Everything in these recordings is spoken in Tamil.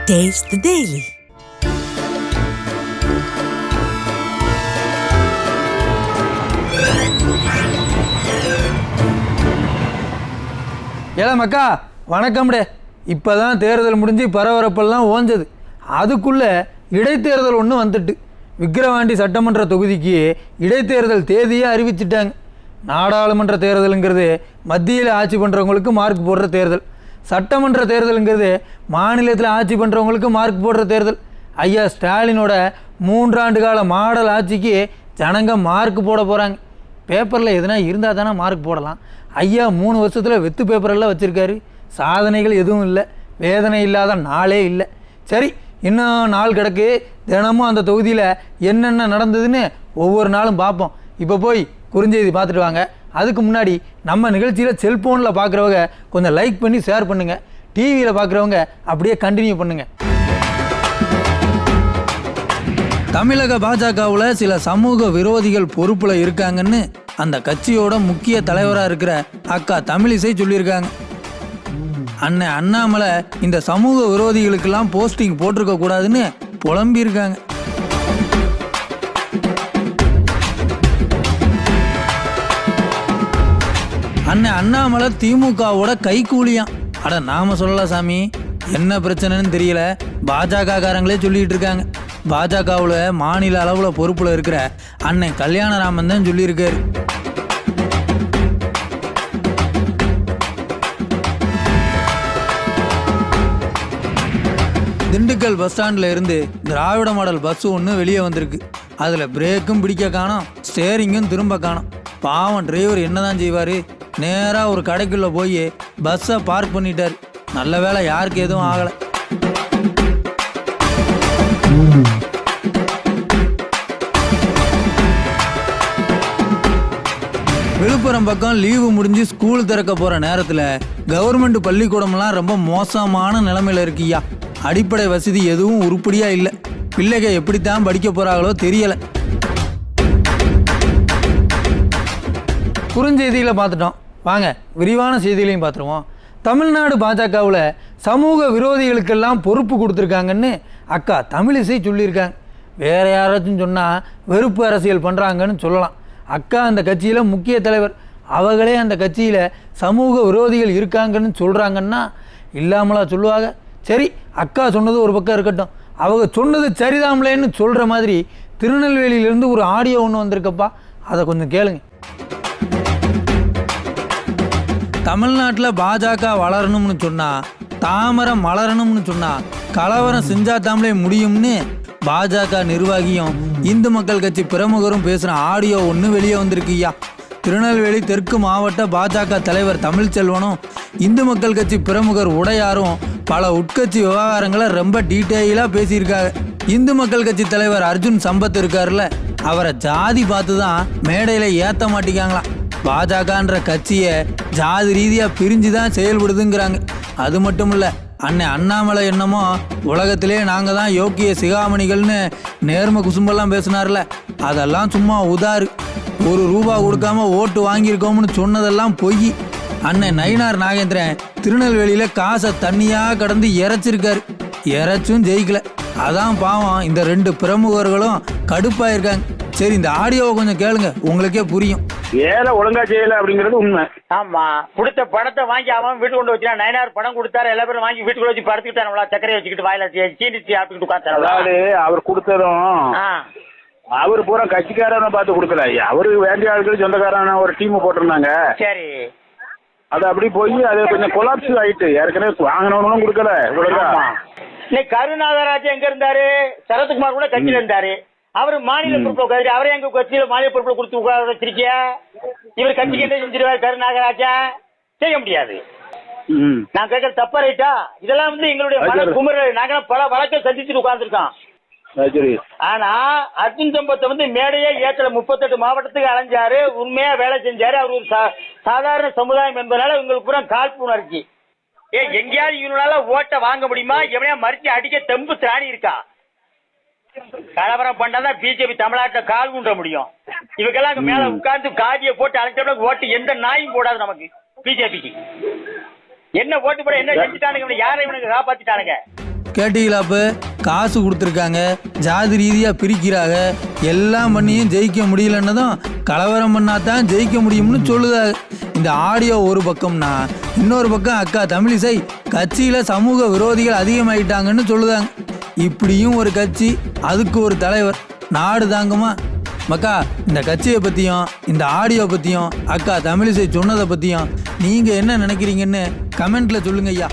Taste the Daily. ஏல மக்கா வணக்கம்டே. இப்போ தான் தேர்தல் முடிஞ்சு பரபரப்பெல்லாம் ஓஞ்சது. அதுக்குள்ளே இடைத்தேர்தல் ஒன்று வந்துட்டு விக்கிரவாண்டி சட்டமன்ற தொகுதிக்கு இடைத்தேர்தல் தேதியை அறிவிச்சிட்டாங்க. நாடாளுமன்ற தேர்தலுங்கிறது மத்தியில் ஆட்சி பண்ணுறவங்களுக்கு மார்க் போடுற தேர்தல். சட்டமன்ற தேர்தலுங்கிறது மாநிலத்தில் ஆட்சி பண்ணுறவங்களுக்கு மார்க் போடுற தேர்தல். ஐயா ஸ்டாலினோட 3 ஆண்டு கால மாடல் ஆட்சிக்கு ஜனங்க மார்க் போட போகிறாங்க. பேப்பரில் எதுனா இருந்தால் தானே மார்க் போடலாம். ஐயா 3 வருஷத்தில் வெத்து பேப்பரெல்லாம் வச்சுருக்காரு. சாதனைகள் எதுவும் இல்லை, வேதனை இல்லாத நாளே இல்லை. சரி, இன்னும் நாள் கிடக்கு. தினமும் அந்த தொகுதியில் என்னென்ன நடந்ததுன்னு ஒவ்வொரு நாளும் பார்ப்போம். இப்போ போய் குறுஞ்செய்தி பார்த்துட்டு வாங்க. அதுக்கு முன்னாடி நம்ம நிகழ்ச்சியில் செல்ஃபோனில் பார்க்குறவங்க கொஞ்சம் லைக் பண்ணி ஷேர் பண்ணுங்கள். டிவியில் பார்க்குறவங்க அப்படியே கண்டினியூ பண்ணுங்கள். தமிழக பாஜகவில் சில சமூக விரோதிகள் பொறுப்பில் இருக்காங்கன்னு அந்த கட்சியோட முக்கிய தலைவராக இருக்கிற அக்கா தமிழிசை சொல்லியிருக்காங்க. அண்ணன் அண்ணாமலை இந்த சமூக விரோதிகளுக்கெல்லாம் போஸ்டிங் போட்டிருக்க கூடாதுன்னு புலம்பியிருக்காங்க. அண்ணன் அண்ணாமலை திமுகவோட கைக்கூலியாம். அட நாம சொல்லலாம் சாமி, என்ன பிரச்சனைன்னு தெரியல. பாஜக காரங்களே சொல்லிட்டு இருக்காங்க. பாஜகவில் மாநில அளவில் பொறுப்பில் இருக்கிற அண்ணன் கல்யாணராமன் தான் சொல்லியிருக்காரு. திண்டுக்கல் பஸ் ஸ்டாண்டில் இருந்து திராவிட மாடல் பஸ் ஒன்று வெளியே வந்திருக்கு. அதில் பிரேக்கும் பிடிக்க காணோம், ஸ்டேரிங்கும் திரும்ப காணோம். பாவம் டிரைவர் என்னதான் செய்வார்? நேராக ஒரு கடைக்குள்ளே போய் பஸ்ஸை பார்க் பண்ணிட்டார். நல்ல வேளை யாருக்கு எதுவும் ஆகலை. விழுப்புரம் பக்கம் லீவு முடிஞ்சு ஸ்கூல் திறக்க போகிற நேரத்தில் கவர்மெண்ட் பள்ளிக்கூடம்லாம் ரொம்ப மோசமான நிலைமையில் இருக்கியா. அடிப்படை வசதி எதுவும் உருப்படியாக இல்லை. பிள்ளைங்க எப்படித்தான் படிக்க போகிறாங்களோ தெரியலை. குறுஞ்செய்தியில் பார்த்துட்டோம், வாங்க விரிவான செய்திகளையும் பார்த்துருவோம். தமிழ்நாடு பாஜகவில் சமூக விரோதிகளுக்கெல்லாம் பொறுப்பு கொடுத்துருக்காங்கன்னு அக்கா தமிழிசை சொல்லியிருக்காங்க. வேறு யாராச்சும் சொன்னால் வெறுப்பு அரசியல் பண்ணுறாங்கன்னு சொல்லலாம். அக்கா அந்த கட்சியில் முக்கிய தலைவர். அவங்களே அந்த கட்சியில் சமூக விரோதிகள் இருக்காங்கன்னு சொல்கிறாங்கன்னா இல்லாமலா சொல்லுவாங்க. சரி, அக்கா சொன்னது ஒரு பக்கம் இருக்கட்டும், அவங்க சொன்னது சரிதாமலேன்னு சொல்கிற மாதிரி திருநெல்வேலியிலேருந்து ஒரு ஆடியோ ஒன்று வந்திருக்கப்பா, அதை கொஞ்சம் கேளுங்க. தமிழ்நாட்டில் பாஜக வளரணும்னு சொன்னால், தாமரை மலரணும்னு சொன்னால் கலவரம் செஞ்சாத்தாமலே முடியும்னு பாஜக நிர்வாகியும் இந்து மக்கள் கட்சி பிரமுகரும் பேசுகிற ஆடியோ ஒன்று வெளியே வந்திருக்குய்யா. திருநெல்வேலி தெற்கு மாவட்ட பாஜக தலைவர் தமிழ்ச்செல்வனும் இந்து மக்கள் கட்சி பிரமுகர் உடையாரும் பல உட்கட்சி விவகாரங்களை ரொம்ப டீட்டெயிலாக பேசியிருக்காங்க. இந்து மக்கள் கட்சி தலைவர் அர்ஜுன் சம்பத் இருக்காருல்ல, அவரை ஜாதி பார்த்து தான் மேடையில் ஏற்ற மாட்டிக்காங்களாம். பாஜகன்ற கட்சியை ஜாதி ரீதியாக பிரிஞ்சு தான் செயல்படுதுங்கிறாங்க. அது மட்டும் இல்லை, அண்ணன் அண்ணாமலை என்னமோ உலகத்திலே நாங்கள் தான் யோக்கிய சிகாமணிகள்னு நேர்ம குசும்பெல்லாம் பேசினார்ல, அதெல்லாம் சும்மா உதாறு. ₹1 கொடுக்காம ஓட்டு வாங்கியிருக்கோம்னு சொன்னதெல்லாம் பொய். அண்ணன் நயினார் நாகேந்திரன் திருநெல்வேலியில் காசை தண்ணியாக கடந்து இறைச்சிருக்காரு. இறைச்சும் ஜெயிக்கல. அதான் பாவம் இந்த 2 பிரமுகர்களும் கடுப்பாயிருக்காங்க. சரி, இந்த ஆடியோவை கொஞ்சம் கேளுங்க, உங்களுக்கே புரியும். வேலை ஒழுங்கா செய்யல அப்படிங்கிறது உண்மை. ஆமா, கொடுத்த பணத்தை வாங்கி அவன் வீட்டு கொண்டு வச்சா. நயனார் பணம் கொடுத்தாரு, எல்லா பேரும் வாங்கி வீட்டுக்குள்ள வச்சு படுத்துக்கிட்டாங்களா, சக்கரையை வச்சுக்கிட்டு வாயில சீனி சாப்பிட்டுக்கிட்டு உட்காந்துறாங்க. அதாவது அவர் கொடுத்ததும் அவர் பூரா கட்சிக்காரனை பார்த்து கொடுக்கல. அவரு வேண்டிய ஆட்கள் சொந்தக்காரன ஒரு டீம் போட்டிருந்தாங்க. சரி, அது அப்படி போய் அது கொஞ்சம் கொலாப்ஸ் ஆயிட்டு ஏற்கனவே வாங்கினவங்களும் கொடுக்கல. இன்னைக்கு கருநாகராஜ் எங்க இருந்தாரு? சரத்குமார் கூட கட்சியில இருந்தாரு. அவரு மாநில பொறுப்புல உட்காரு. அவரே எங்க கட்சியில மாநில பொறுப்புல கொடுத்து உட்கார வச்சிருக்கிய. இவர் கட்சிக்கு என்ன செஞ்சிருவாரு கருநாகராஜா? செய்ய முடியாது. நான் கேட்கற தப்பா ரைட்டா? இதெல்லாம் எங்களுடைய மன குமரல். நாங்க பல வழக்கை சந்திச்சுட்டு உட்கார்ந்துருக்கோம். ஆனா அர்ஜுன் சம்பத்தை மேடையே ஏற்றல. 38 மாவட்டத்துக்கு அலைஞ்சாரு, உண்மையா வேலை செஞ்சாரு. அவர் ஒரு சாதாரண சமுதாயம் என்பதனால உங்களுக்கு பூரா காழ்ப்புணர்ச்சி. எங்கேயாவது இவனால ஓட்ட வாங்க முடியுமா? எவனையா மறிச்சு அடிக்க தெம்பு திராணி இருக்கா? கலவரம் பண்ணாதான் பிஜேபி தமிழ்நாட்டுல கால் ஊன்ற முடியும். இவங்கெல்லாம் மேல உட்கார்ந்து காதியை போட்டு அழைச்சோம்னா ஓட்டு எந்த நாயும் போடாது நமக்கு. பிஜேபிக்கு என்ன ஓட்டு போட என்ன செஞ்சுட்டானுங்க? யாரை இவனுக்கு காப்பாத்திட்டானுங்க? கேட்டீங்களாப்பு? காசு கொடுத்துருக்காங்க, ஜாதி ரீதியாக பிரிக்கிறாங்க, எல்லாம் பண்ணியும் ஜெயிக்க முடியலன்னதும் கலவரம் பண்ணாதான் ஜெயிக்க முடியும்னு சொல்லுதாங்க. இந்த ஆடியோ ஒரு பக்கம்னா இன்னொரு பக்கம் அக்கா தமிழிசை கட்சியில் சமூக விரோதிகள் அதிகமாயிட்டாங்கன்னு சொல்லுதாங்க. இப்படியும் ஒரு கட்சி, அதுக்கு ஒரு தலைவர், நாடு தாங்குமா? மக்கா, இந்த கட்சியை பற்றியும் இந்த ஆடியோ பற்றியும் அக்கா தமிழிசை சொன்னதை பற்றியும் நீங்கள் என்ன நினைக்கிறீங்கன்னு கமெண்ட்டில் சொல்லுங்க ஐயா.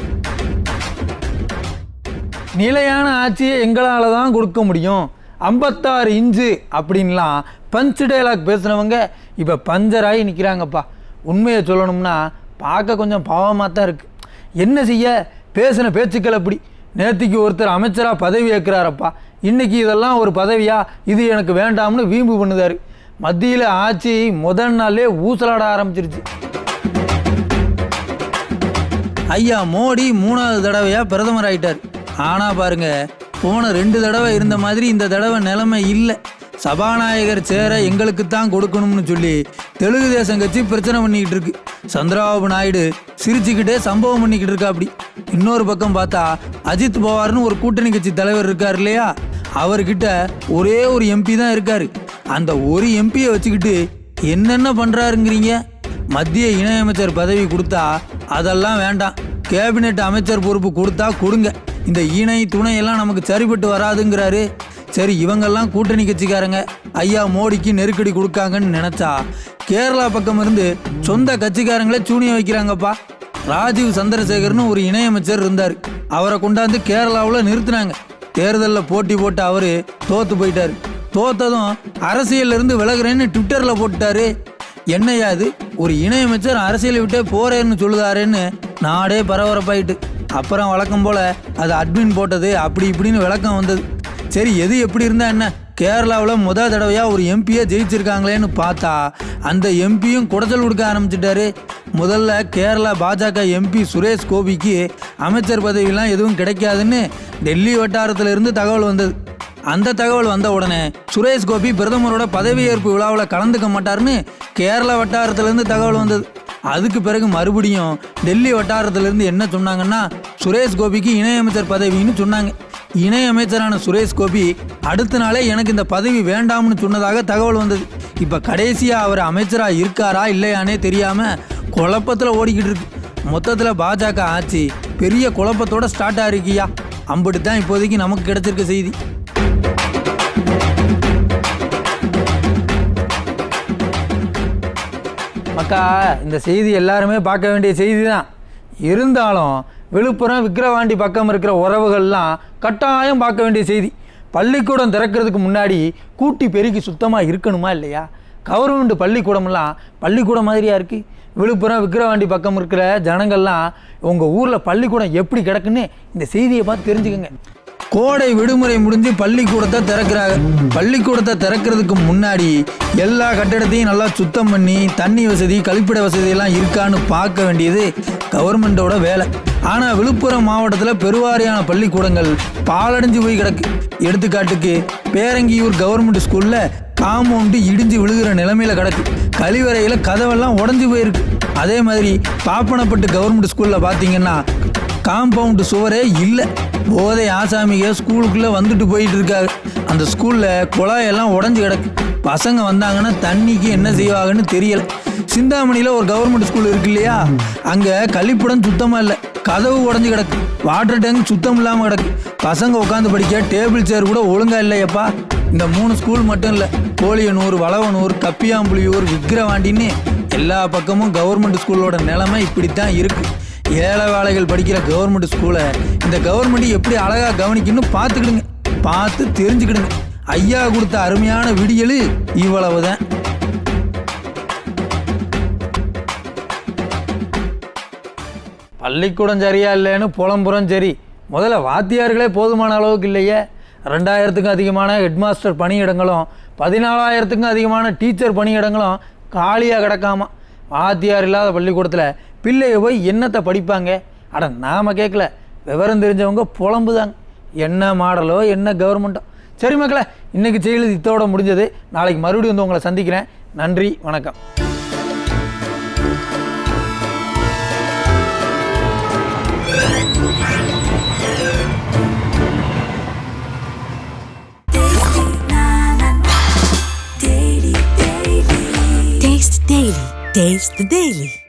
நிலையான ஆட்சியை எங்களால் தான் கொடுக்க முடியும், 56 இன்ச்சு அப்படின்லாம் பஞ்ச் டைலாக் பேசுனவங்க இப்போ பஞ்சராகி நிற்கிறாங்கப்பா. உண்மையை சொல்லணும்னா பார்க்க கொஞ்சம் பாவமாக தான் இருக்குது. என்ன செய்ய, பேசின பேச்சுக்கள் அப்படி. நேற்றுக்கு ஒருத்தர் அமைச்சராக பதவி ஏற்கிறாரப்பா, இன்றைக்கி இதெல்லாம் ஒரு பதவியா, இது எனக்கு வேண்டாம்னு வீம்பு பண்ணுதார். மத்தியில் ஆட்சி முதல் நாளே ஊசலாட ஆரம்பிச்சிருச்சு. ஐயா மோடி 3வது தடவையாக பிரதமர் ஆகிட்டார். ஆனால் பாருங்க, போன 2 தடவை இருந்த மாதிரி இந்த தடவை நிலைமை இல்லை. சபாநாயகர் சேர எங்களுக்கு தான் கொடுக்கணும்னு சொல்லி தெலுங்கு தேசம் கட்சி பிரச்சனை பண்ணிக்கிட்டு இருக்கு. சந்திரபாபு நாயுடு சிரிச்சுக்கிட்டே சம்பவம் பண்ணிக்கிட்டு இருக்கா. அப்படி இன்னொரு பக்கம் பார்த்தா அஜித் பவார்னு ஒரு கூட்டணி கட்சி தலைவர் இருக்கார் இல்லையா, அவர்கிட்ட ஒரே ஒரு எம்பி தான் இருக்காரு. அந்த ஒரு எம்பியை வச்சுக்கிட்டு என்னென்ன பண்ணுறாருங்கிறீங்க? மத்திய இணையமைச்சர் பதவி கொடுத்தா அதெல்லாம் வேண்டாம், கேபினெட் அமைச்சர் பொறுப்பு கொடுத்தா கொடுங்க, இந்த இணை துணை எல்லாம் நமக்கு சரிப்பட்டு வராதுங்கிறாரு. சரி, இவங்கெல்லாம் கூட்டணி கட்சிக்காரங்க, ஐயா மோடிக்கு நெருக்கடி கொடுக்காங்கன்னு நினச்சா கேரளா பக்கம் இருந்து சொந்த கட்சிக்காரங்களே சூனியம் வைக்கிறாங்கப்பா. ராஜீவ் சந்திரசேகர்னு ஒரு இணையமைச்சர் இருந்தார், அவரை கொண்டாந்து கேரளாவில் நிறுத்தினாங்க. தேர்தலில் போட்டி போட்டு அவர் தோத்து போயிட்டார். தோத்ததும் அரசியலிருந்து விலகுறேன்னு ட்விட்டரில் போட்டுட்டாரு. என்னையா இது, ஒரு இணையமைச்சர் அரசியலை விட்டே போறேன்னு சொல்லுதாருன்னு நாடே பரபரப்பாயிட்டு. அப்புறம் வழக்கம் போல் அது அட்மின் போட்டது அப்படி இப்படின்னு விளக்கம் வந்தது. சரி, எது எப்படி இருந்தால் என்ன, கேரளாவில் முதல் தடவையாக ஒரு எம்பியை ஜெயிச்சிருக்காங்களேன்னு பார்த்தா அந்த எம்பியும் குடைச்சல் கொடுக்க ஆரம்பிச்சிட்டாரு. முதல்ல கேரளா பாஜக எம்பி சுரேஷ் கோபிக்கு அமைச்சர் பதவியெல்லாம் எதுவும் கிடைக்காதுன்னு டெல்லி வட்டாரத்தில் இருந்து தகவல் வந்தது. அந்த தகவல் வந்த உடனே சுரேஷ் கோபி பிரதமரோட பதவியேற்பு விழாவில் கலந்துக்க மாட்டார்னு கேரளா வட்டாரத்திலேருந்து தகவல் வந்தது. அதுக்கு பிறகு மறுபடியும் டெல்லி வட்டாரத்திலேருந்து என்ன சொன்னாங்கன்னா, சுரேஷ் கோபிக்கு இணையமைச்சர் பதவின்னு சொன்னாங்க. இணையமைச்சரான சுரேஷ் கோபி அடுத்த நாளே எனக்கு இந்த பதவி வேண்டாம்னு சொன்னதாக தகவல் வந்தது. இப்போ கடைசியாக அவர் அமைச்சராக இருக்காரா இல்லையானே தெரியாமல் குழப்பத்தில் ஓடிக்கிட்டு இருக்கு. மொத்தத்தில் பாஜக ஆட்சி பெரிய குழப்பத்தோட ஸ்டார்ட் ஆகிருக்கியா. அம்பட்டு தான் இப்போதைக்கு நமக்கு கிடைச்சிருக்க செய்தி. மக்கா, இந்த செய்தி எல்லாருமே பார்க்க வேண்டிய செய்தி தான். இருந்தாலும் விழுப்புரம் விக்கிரவாண்டி பக்கம் இருக்கிற உறவுகள்லாம் கட்டாயம் பார்க்க வேண்டிய செய்தி. பள்ளிக்கூடம் திறக்கிறதுக்கு முன்னாடி கூட்டி பெருக்கி சுத்தமாக இருக்கணுமா இல்லையா? கவர்மெண்ட் பள்ளிக்கூடம்லாம் பள்ளிக்கூடம் மாதிரியா இருக்குது. விழுப்புரம் விக்கிரவாண்டி பக்கம் இருக்கிற ஜனங்கள்லாம் உங்கள் ஊரில் பள்ளிக்கூடம் எப்படி கிடக்குன்னு இந்த செய்தியை பார்த்து தெரிஞ்சுக்கோங்க. கோடை விடுமுறை முடிஞ்சு பள்ளிக்கூடத்தை திறக்கிறாங்க. பள்ளிக்கூடத்தை திறக்கிறதுக்கு முன்னாடி எல்லா கட்டிடத்தையும் நல்லா சுத்தம் பண்ணி தண்ணி வசதி கழிப்பிட வசதியெல்லாம் இருக்கான்னு பார்க்க வேண்டியது கவர்மெண்ட்டோட வேலை. ஆனால் விழுப்புரம் மாவட்டத்தில் பெருவாரியான பள்ளிக்கூடங்கள் பாலடைஞ்சு போய் கிடக்கு. எடுத்துக்காட்டுக்கு பேரங்கியூர் கவர்மெண்ட் ஸ்கூலில் காம்பவுண்டு இடிஞ்சு விழுகிற நிலைமையில் கிடக்கு. கழிவறையில் கதவெல்லாம் உடஞ்சி போயிருக்கு. அதே மாதிரி பாப்பனப்பட்டு கவர்மெண்ட் ஸ்கூலில் பார்த்தீங்கன்னா காம்பவுண்டு சுவரே இல்லை. போதை ஆசாமிக ஸ்கூலுக்குள்ளே வந்துட்டு போயிட்டு இருக்காங்க. அந்த ஸ்கூலில் குழாயெல்லாம் உடஞ்சி கிடக்கு. பசங்க வந்தாங்கன்னா தண்ணிக்கு என்ன செய்வாங்கன்னு தெரியலை. சிந்தாமணியில் ஒரு கவர்மெண்ட் ஸ்கூல் இருக்கு இல்லையா, அங்கே கழிப்பிடம் சுத்தமாக இல்லை, கதவு உடஞ்சி கிடக்கு, வாட்டர் டேங்க் சுத்தம் இல்லாமல் கிடக்கு, பசங்க உட்காந்து படிக்க டேபிள் சேர் கூட ஒழுங்காக இல்லையப்பா. இந்த 3 ஸ்கூல் மட்டும் இல்லை, கோழியனூர், வளவனூர், கப்பியாம்புலியூர், விக்கிரவாண்டின்னு எல்லா பக்கமும் கவர்மெண்ட் ஸ்கூலோட நிலைமை இப்படித்தான் இருக்குது. ஏழை வேலைகள் படிக்கிற கவர்மெண்ட் ஸ்கூலை இந்த கவர்மெண்ட் எப்படி அழகாக கவனிக்கணும்னு பார்த்துக்கிடுங்க, பார்த்து தெரிஞ்சுக்கிடுங்க. ஐயா கொடுத்த அருமையான விடியல் இவ்வளவுதான். பள்ளிக்கூடம் சரியா இல்லைன்னு புலம்புறம். சரி, முதல்ல வாத்தியார்களே போதுமான அளவுக்கு இல்லையே. 2000க்கும் அதிகமான ஹெட்மாஸ்டர் பணியிடங்களும் 14,000க்கும் அதிகமான டீச்சர் பணியிடங்களும் காலியாக கிடக்காமா. வாத்தியார் இல்லாத பள்ளிக்கூடத்தில் பிள்ளைய போய் என்னத்தை படிப்பாங்க? அட நாம் கேட்கல, விவரம் தெரிஞ்சவங்க புலம்புதாங்க. என்ன மாடலோ என்ன கவர்மெண்ட்டோ. சரி மக்களே, இன்றைக்கி செய்யறது இத்தோட முடிஞ்சது. நாளைக்கு மறுபடியும் வந்து உங்களை சந்திக்கிறேன். நன்றி, வணக்கம். Daily. Taste the Daily.